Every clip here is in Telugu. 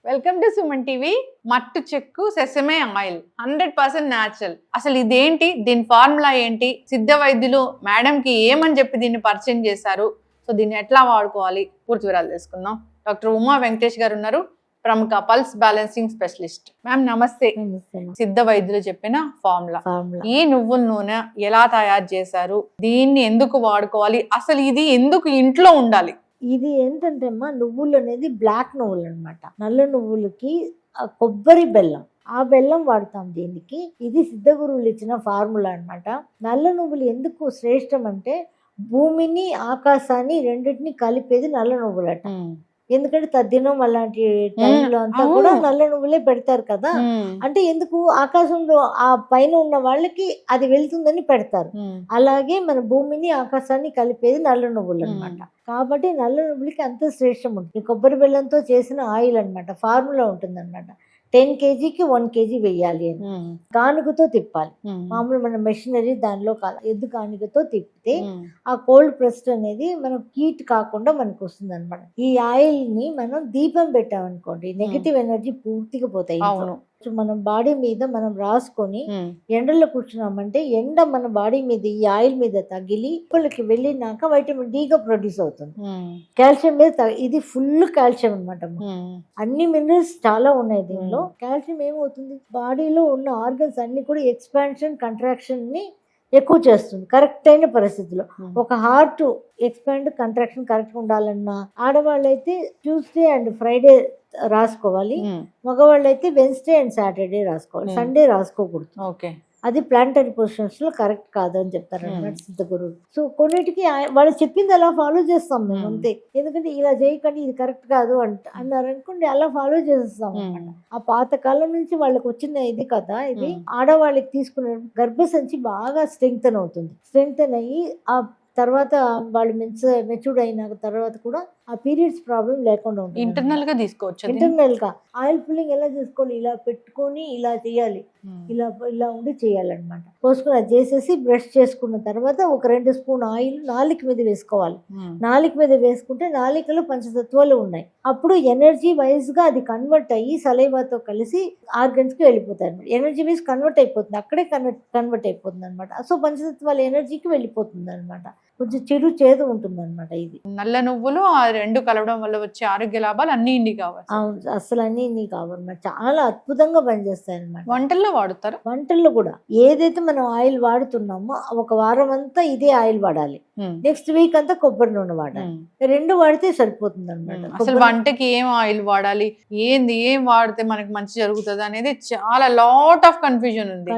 Welcome to Suman TV. మట్టు చెక్కు సెసమే ఆయిల్ 100% న్యాచురల్. అసలు ఇదేంటి, దీని ఫార్ములా ఏంటి, సిద్ధ వైద్యులు మేడం కి ఏమని చెప్పి దీన్ని పరిచయం చేశారు, సో దీన్ని ఎట్లా వాడుకోవాలి, పూర్తి వివరాలు తెలుసుకుందాం. డాక్టర్ ఉమా వెంకటేష్ గారు ఉన్నారు, ప్రముఖ పల్స్ బ్యాలెన్సింగ్ స్పెషలిస్ట్. మ్యామ్ నమస్తే. సిద్ధ వైద్యులు చెప్పిన ఫార్ములా, ఈ నువ్వుల నూనె ఎలా తయారు చేశారు, దీన్ని ఎందుకు వాడుకోవాలి, అసలు ఇది ఎందుకు ఇంట్లో ఉండాలి? ఇది ఏంటంటే అమ్మా, నువ్వులు అనేది బ్లాక్ నువ్వులు అనమాట. నల్ల నువ్వులకి కొబ్బరి బెల్లం, ఆ బెల్లం వాడతాం దీనికి. ఇది సిద్ధ గురువులు ఇచ్చిన ఫార్ములా అనమాట. నల్ల నువ్వులు ఎందుకు శ్రేష్టం అంటే, భూమిని ఆకాశాన్ని రెండింటిని కలిపేది నల్ల నువ్వులట. ఎందుకంటే తద్దినం అలాంటి టైంలో అంతా కూడా నల్ల నువ్వులే పెడతారు కదా. అంటే ఎందుకు, ఆకాశంలో ఆ పైన ఉన్న వాళ్ళకి అది వెళ్తుందని పెడతారు. అలాగే మన భూమిని ఆకాశాన్ని కలిపేది నల్ల నువ్వులు అనమాట. కాబట్టి నల్ల నువ్వులకి అంత శ్రేష్టం ఉంటుంది. కొబ్బరి బెల్లంతో చేసిన ఆయిల్ అనమాట. ఫార్ములా ఉంటుంది అనమాట. 10 kgకి 1 kg వేయాలి అని. కానుకతో తిప్పాలి. మామూలు మన మెషినరీ దానిలో కాదు, ఎద్దు కానుకతో తిప్పితే ఆ కోల్డ్ ప్రెస్డ్ అనేది మనం హీట్ కాకుండా మనకు వస్తుంది అనమాట. ఈ ఆయిల్ ని మనం దీపం పెట్టామనుకోండి, నెగిటివ్ ఎనర్జీ పూర్తిగా పోతాయి. మనం బాడీ మీద మనం రాసుకొని ఎండలో కూర్చున్నామంటే, ఎండ మన బాడీ మీద ఈ ఆయిల్ మీద తగిలి లోపలికి వెళ్ళినాక వైటమిన్ డి గా ప్రొడ్యూస్ అవుతుంది. కాల్షియం మీద ఇది ఫుల్ కాల్షియం అనమాట. అన్ని మినరల్స్ చాలా ఉన్నాయి దీనిలో. కాల్షియం ఏమవుతుంది, బాడీలో ఉన్న ఆర్గన్స్ అన్ని కూడా ఎక్స్పాన్షన్ కంట్రాక్షన్ ని ఎక్కువ చేస్తుంది కరెక్ట్ అయిన పరిస్థితిలో. ఒక హార్ట్ ఎక్స్పాండ్ కంట్రాక్షన్ కరెక్ట్ ఉండాలన్నా, ఆడవాళ్ళైతే ట్యూస్డే అండ్ ఫ్రైడే రాసుకోవాలి, మగవాళ్ళు అయితే వెన్స్డే అండ్ సాటర్డే రాసుకోవాలి, సండే రాసుకోకూడదు. అది ప్లాంటరీ పొజిషన్స్ లో కరెక్ట్ కాదు అని చెప్తారు అన్నమాట సిద్ధ గురువు. సో కొన్నిటికి వాళ్ళు చెప్పింది అలా ఫాలో చేస్తాం మేము అంతే. ఎందుకంటే ఇలా చేయకండి, ఇది కరెక్ట్ కాదు అన్నారు అనుకోండి, అలా ఫాలో చేస్తాం అనమాట. ఆ పాత కాలం నుంచి వాళ్ళకి వచ్చిన ఇది కదా. ఇది ఆడవాళ్ళకి తీసుకునే గర్భసంచి బాగా స్ట్రెంగ్తన్ అవుతుంది. స్ట్రెంగ్తన్ అయ్యి ఆ తర్వాత వాళ్ళు మెచ్యూర్డ్ అయిన తర్వాత కూడా ఆ పీరియడ్స్ ప్రాబ్లం లేకుండా ఉంటుంది. ఇంటర్నల్ గా తీసుకోవచ్చు. ఇంటర్నల్ గా ఆయిల్ పుల్లింగ్ ఎలా చేసుకోవాలి, ఇలా పెట్టుకొని ఇలా చేయాలి, ఇలా ఉండి చేయాలన్నమాట. పోసుకుని అది చేసేసి బ్రష్ చేసుకున్న తర్వాత ఒక 2 స్పూన్ ఆయిల్ నాలుక మీద వేసుకోవాలి. నాలుక మీద వేసుకుంటే నాలికలో పంచతత్వాలు ఉన్నాయి. అప్పుడు ఎనర్జీ వైజ్ గా అది కన్వర్ట్ అయ్యి సలైవాతో కలిసి ఆర్గన్స్ కి వెళ్ళిపోతాయి అనమాట. ఎనర్జీ వైజ్ కన్వర్ట్ అయిపోతుంది, అక్కడే కన్వర్ట్ అయిపోతుంది అనమాట. సో పంచతత్వాల ఎనర్జీకి వెళ్ళిపోతుంది అనమాట. కొంచెం చెడు చేదు ఉంటుంది అనమాట. ఇది నల్ల నువ్వులు ఆ రెండు కలవడం వల్ల వచ్చే ఆరోగ్య లాభాలు అన్ని ఇన్ని కావాలి. అవును, అసలు అన్ని ఇన్ని కావాలన్నమాట. చాలా అద్భుతంగా పనిచేస్తాయి అనమాట. వంటల్లో వాడుతారు. వంటల్లో కూడా ఏదైతే మనం ఆయిల్ వాడుతున్నామో ఒక వారం అంతా ఇదే ఆయిల్ వాడాలి. నెక్స్ట్ వీక్ అంతా కొబ్బరి నూనె వాడాలి. 2 వాడితే సరిపోతుంది అనమాట. అసలు వంటకి ఏం ఆయిల్ వాడాలి, ఏం వాడితే మనకి మంచి జరుగుతుంది అనేది చాలా లాట్ ఆఫ్ కన్ఫ్యూజన్ ఉంది.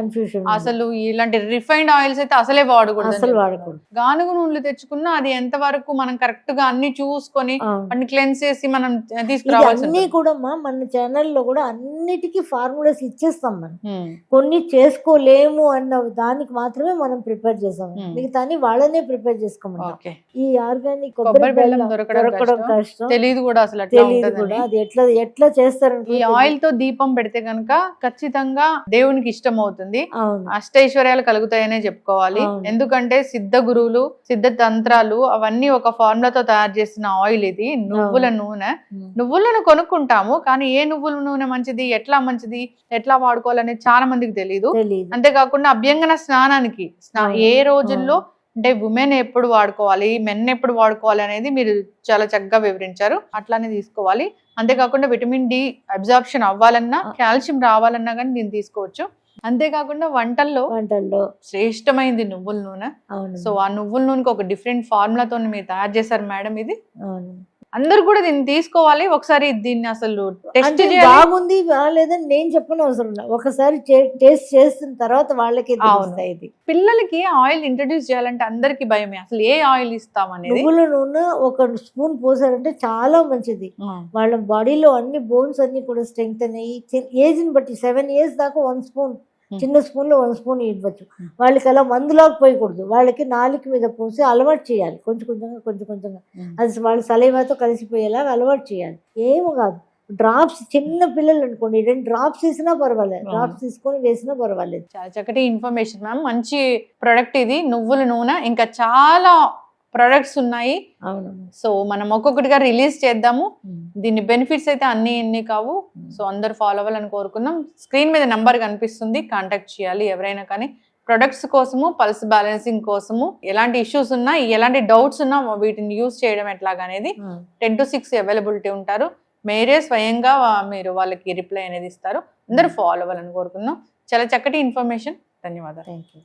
అసలు ఇలాంటి రిఫైన్డ్ ఆయిల్స్ అయితే అసలే వాడకూడదు. గానుగ నూనెలు తెచ్చుకున్నా అది ఎంత వరకు మనం కరెక్ట్ గా అన్ని చూసుకొని అన్ని క్లెన్స్ చేసి మనం తీసుకురావాలి. అన్ని కూడా మన ఛానల్లో కూడా అన్నిటికీ ఫార్ములాస్ ఇచ్చేస్తాం. మనం కొన్ని చేసుకోలేము అన్న దానికి మాత్రమే మనం ప్రిపేర్ చేస్తాం, మిగతా వాళ్ళనే ప్రిపేర్ చేసుకోమంటాం. ఈ ఆర్గానిక్ కొబ్బరి బెల్లం దొరకడం కష్టం, తెలియదు కూడా అసలు అది ఎట్లా చేస్తారు. ఈ ఆయిల్ తో దీపం పెడితే కనుక ఖచ్చితంగా దేవునికి ఇష్టం అవుతుంది, అష్టైశ్వర్యాలు కలుగుతాయనే చెప్పుకోవాలి. ఎందుకంటే సిద్ధ గురువులు, సిద్ధ తంత్రాలు అవన్నీ ఒక ఫార్ములాతో తయారు చేసిన ఆయిల్ ఇది. నువ్వుల నూనె, నువ్వులను కొనుక్కుంటాము కానీ ఏ నువ్వుల నూనె మంచిది, ఎట్లా వాడుకోవాలనేది చాలా మందికి తెలియదు. అంతేకాకుండా అభ్యంగన స్నానానికి ఏ రోజుల్లో అంటే ఉమెన్ ఎప్పుడు వాడుకోవాలి, మెన్ ఎప్పుడు వాడుకోవాలి అనేది మీరు చాలా చక్కగా వివరించారు. అట్లానే తీసుకోవాలి. అంతేకాకుండా విటమిన్ డి అబ్జార్ప్షన్ అవ్వాలన్నా, కాల్షియం రావాలన్నా కానీ దీన్ని తీసుకోవచ్చు. అంతేకాకుండా వంటల్లో శ్రేష్టమైంది నువ్వుల నూనె. సో ఆ నువ్వుల నూనెకి ఒక డిఫరెంట్ ఫార్ములాతో మీరు తయారు చేశారు మేడం. ఇది అందరు కూడా దీన్ని తీసుకోవాలి. ఒకసారి దీన్ని అసలు టెస్ట్ బాగుంది లేదని నేను చెప్పని అవసరం లేదు, ఒకసారి టేస్ట్ చేసిన తర్వాత వాళ్ళకి ఇది. పిల్లలకి ఆయిల్ ఇంట్రడ్యూస్ చేయాలంటే అందరికి భయమే, అసలు ఏ ఆయిల్ ఇస్తామనేది. నువ్వుల నూనె 1 స్పూన్ పోసారంటే చాలా మంచిది. వాళ్ళ బాడీలో అన్ని బోన్స్ అన్ని కూడా స్ట్రెంగ్తన్ అయ్యి, ఏజ్ ని బట్టి 7 years దాకా 1 స్పూన్, చిన్న స్పూన్ లో 1 స్పూన్ ఇవ్వచ్చు. వాళ్ళకి అలా మందులాగా పోయకూడదు, వాళ్ళకి నాలుక మీద పోసి అలవాటు చేయాలి. కొంచెం కొంచెంగా అది వాళ్ళ సలైవాతో కలిసిపోయేలా అలవాటు చేయాలి. ఏమో కాదు, డ్రాప్స్ చిన్న పిల్లలు అనుకోండి 2 డ్రాప్స్ వేసినా పర్వాలేదు, డ్రాప్స్ తీసుకొని వేసినా పర్వాలేదు. చాలా చక్కటి ఇన్ఫర్మేషన్ మ్యామ్. మంచి ప్రొడక్ట్ ఇది నువ్వుల నూనె. ఇంకా చాలా ప్రొడక్ట్స్ ఉన్నాయి. సో మనం ఒక్కొక్కటిగా రిలీజ్ చేద్దాము. దీని బెనిఫిట్స్ అయితే అన్ని కావు. సో అందరు ఫాలో అవ్వాలని కోరుకుందాం. స్క్రీన్ మీద నంబర్ కనిపిస్తుంది, కాంటాక్ట్ చేయాలి ఎవరైనా కానీ. ప్రొడక్ట్స్ కోసము, పల్స్ బ్యాలెన్సింగ్ కోసము, ఎలాంటి ఇష్యూస్ ఉన్నా, ఎలాంటి డౌట్స్ ఉన్నా వీటిని యూజ్ చేయడం ఎట్లాగా అనేది 10 to 6 అవైలబిలిటీ ఉంటారు. మీరే స్వయంగా మీరు వాళ్ళకి రిప్లై అనేది ఇస్తారు. అందరూ ఫాలో అవ్వాలని కోరుకుందాం. చాలా చక్కటి ఇన్ఫర్మేషన్. ధన్యవాదాలు. Thank you.